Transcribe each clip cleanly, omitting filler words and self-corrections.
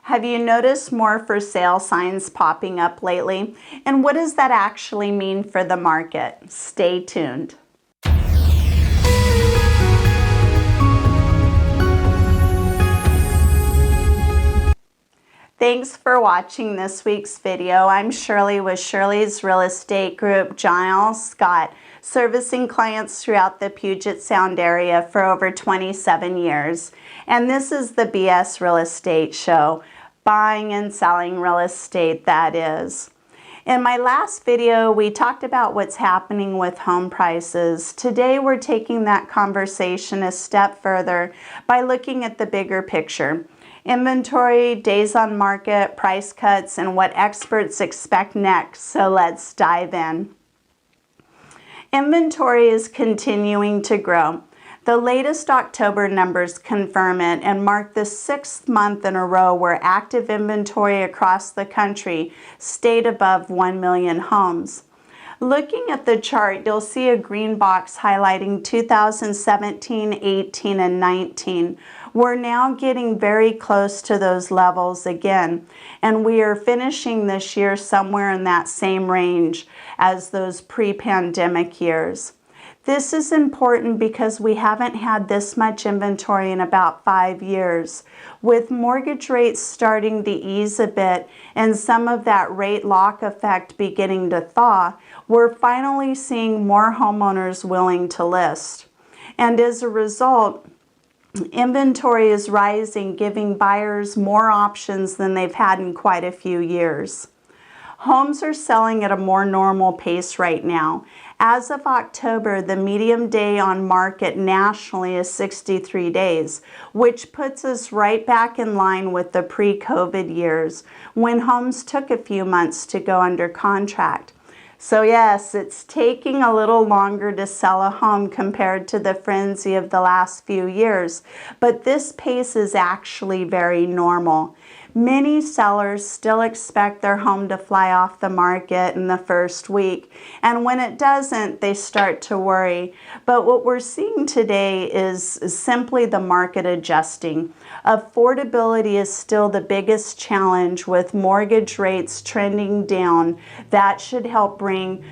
Have you noticed more for sale signs popping up lately? And what does that actually mean for the market? Stay tuned. Thanks for watching this week's video. I'm Shirley with Shirley's Real Estate Group, Giles Scott, servicing clients throughout the Puget Sound area for over 27 years. And this is the BS Real Estate Show, buying and selling real estate, that is. In my last video, we talked about what's happening with home prices. Today, we're taking that conversation a step further by looking at the bigger picture. Inventory, days on market, price cuts, and what experts expect next. So let's dive in. Inventory is continuing to grow. The latest October numbers confirm it and mark the 6th month in a row where active inventory across the country stayed above 1 million homes. Looking at the chart, you'll see a green box highlighting 2017, 18, and 19. We're now getting very close to those levels again, and we are finishing this year somewhere in that same range as those pre-pandemic years. This is important because we haven't had this much inventory in about 5 years. With mortgage rates starting to ease a bit and some of that rate lock effect beginning to thaw, we're finally seeing more homeowners willing to list. And as a result, inventory is rising, giving buyers more options than they've had in quite a few years. Homes are selling at a more normal pace right now. As of October, the median day on market nationally is 63 days, which puts us right back in line with the pre-COVID years when homes took a few months to go under contract. So yes, it's taking a little longer to sell a home compared to the frenzy of the last few years, but this pace is actually very normal. Many sellers still expect their home to fly off the market in the first week, and when it doesn't, they start to worry. But what we're seeing today is simply the market adjusting. Affordability is still the biggest challenge with mortgage rates trending down. That should help bring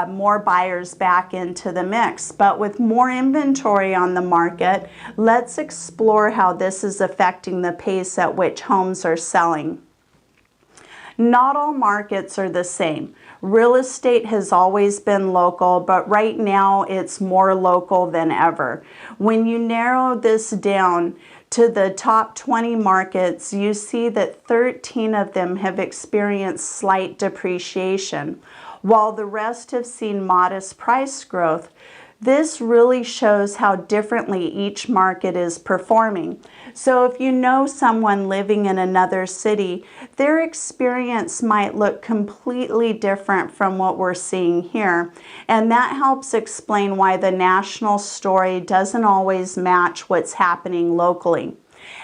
more buyers back into the mix. But with more inventory on the market, let's explore how this is affecting the pace at which homes are selling. Not all markets are the same. Real estate has always been local, but right now it's more local than ever. When you narrow this down to the top 20 markets, you see that 13 of them have experienced slight depreciation, while the rest have seen modest price growth. This really shows how differently each market is performing. So if you know someone living in another city, their experience might look completely different from what we're seeing here. And that helps explain why the national story doesn't always match what's happening locally.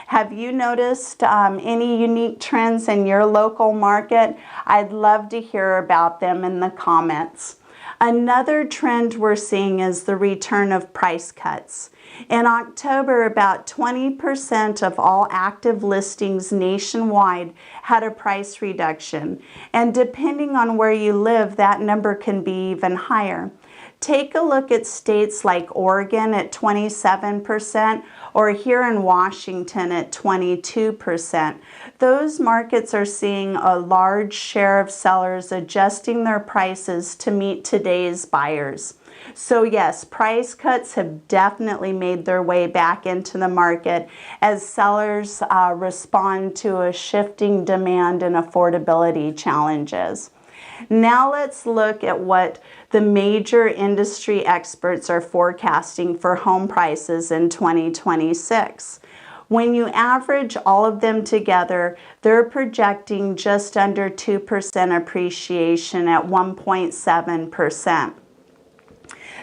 Have you noticed any unique trends in your local market? I'd love to hear about them in the comments. Another trend we're seeing is the return of price cuts. In October, about 20% of all active listings nationwide had a price reduction, and depending on where you live, that number can be even higher. Take a look at states like Oregon at 27% or here in Washington at 22%. Those markets are seeing a large share of sellers adjusting their prices to meet today's buyers. So yes, price cuts have definitely made their way back into the market as sellers respond to a shifting demand and affordability challenges. Now let's look at what the major industry experts are forecasting for home prices in 2026. When you average all of them together, they're projecting just under 2% appreciation at 1.7%.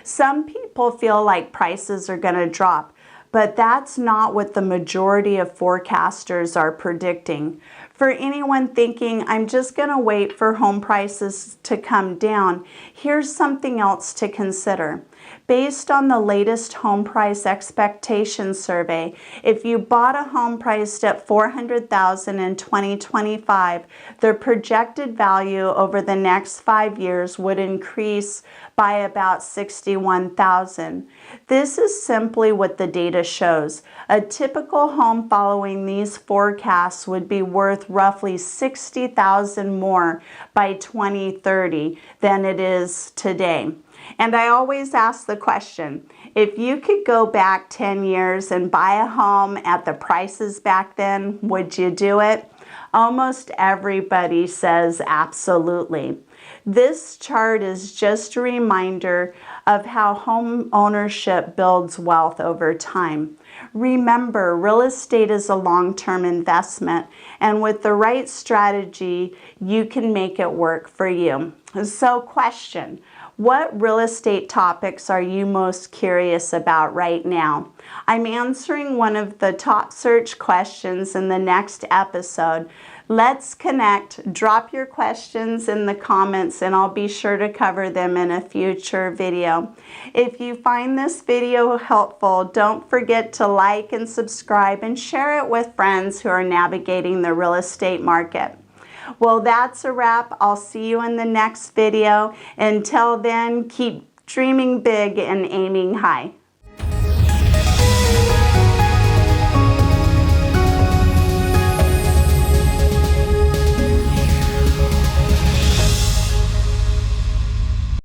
Some people feel like prices are going to drop, but that's not what the majority of forecasters are predicting. For anyone thinking, I'm just going to wait for home prices to come down, here's something else to consider. Based on the latest home price expectation survey, if you bought a home priced at $400,000 in 2025, the projected value over the next 5 years would increase by about $61,000. This is simply what the data shows. A typical home following these forecasts would be worth roughly $60,000 more by 2030 than it is today. And I always ask the question, if you could go back 10 years and buy a home at the prices back then, would you do it? Almost everybody says absolutely. This chart is just a reminder of how home ownership builds wealth over time. Remember, real estate is a long-term investment, and with the right strategy, you can make it work for you. So, question. What real estate topics are you most curious about right now? I'm answering one of the top search questions in the next episode. Let's connect. Drop your questions in the comments and I'll be sure to cover them in a future video. If you find this video helpful, don't forget to like and subscribe and share it with friends who are navigating the real estate market. Well, that's a wrap. I'll see you in the next video. Until then, keep dreaming big and aiming high.